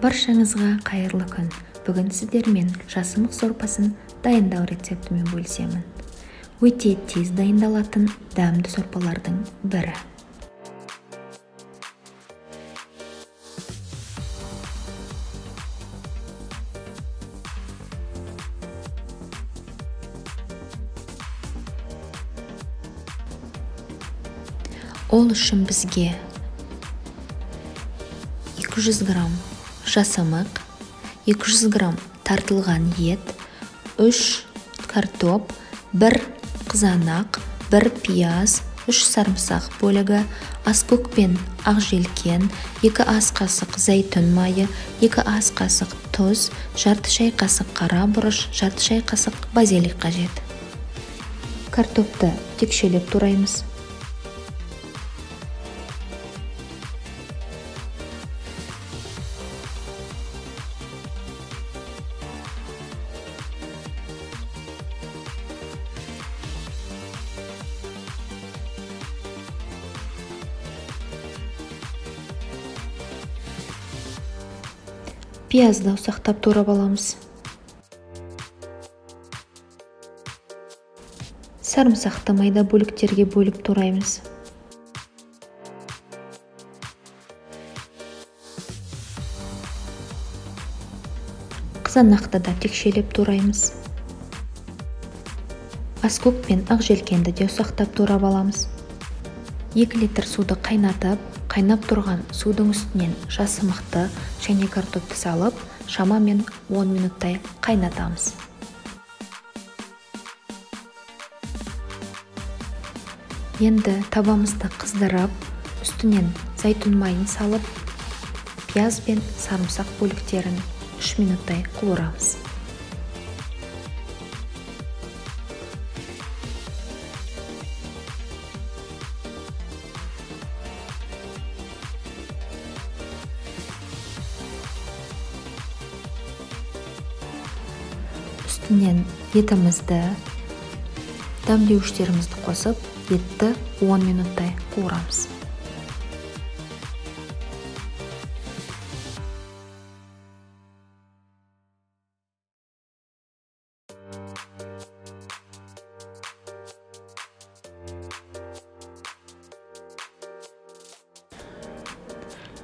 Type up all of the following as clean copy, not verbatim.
Баршаңызға қайырлы күн. Бүгін сіздермен жасымық сорпасын дайындау рецептімен бөлісемін. Өте тез дайындалатын дәмді сорпалардың бірі. Ол үшін бізге 200 грамм жасамық, 200 грамм тартылған ет, 3 картоп, 1 қызанақ, 1 пияз, 3 сарымсақ бөлігі, аскөк пен ақ желкен, 2 ас қасық зәйтүн майы, 2 ас қасық тұз, жарты шай қасық қара бұрыш, жарты шай қасық базилик қажет. Картопты текшелеп тураймыз. Пиязды ұсақтап турап аламыз. Сарымсақты майда бөліктерге бөліп тураймыз. Қызанақты да текшелеп тураймыз. Аскөк пен ақ желкенді де ұсақтап турап аламыз. 2 литр суды қайнатып, қайнап тұрған судың үстінен жасымықты және картопты салып, шамамен 10 минуттай қайнатамыз. Енді табамызды қыздырып, үстінен зәйтүн майын салып, пияз бен сарымсақ бөліктерін 3 минуттай қуырамыз. Үстінен етімізді, дәмдеуіштерімізді қосып, етті 10 минуттай қуырамыз.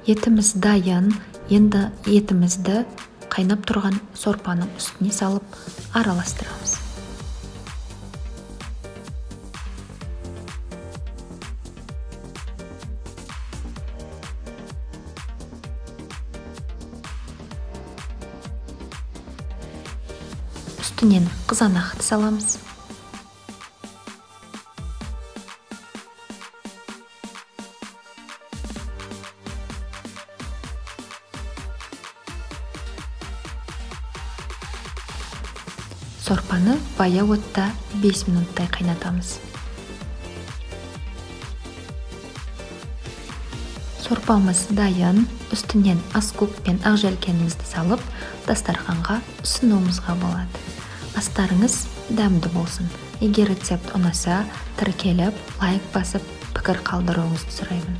Етіміз дайын. Енді етімізді қайнап тұрған сорпаның үстіне салып араластырамыз. Үстінен қызанақты саламыз. Сорпаны баяу отта 5 минуттай қайнатамыз. Сорпамыз дайын. Үстінен аскөк пен ақ желкенімізді салып, дастарханға ұсынуымызға болады. Астарыңыз дәмді болсын. Егер рецепт ұнаса, тіркеліп, лайк басып, пікір қалдыруыңызды сұраймын.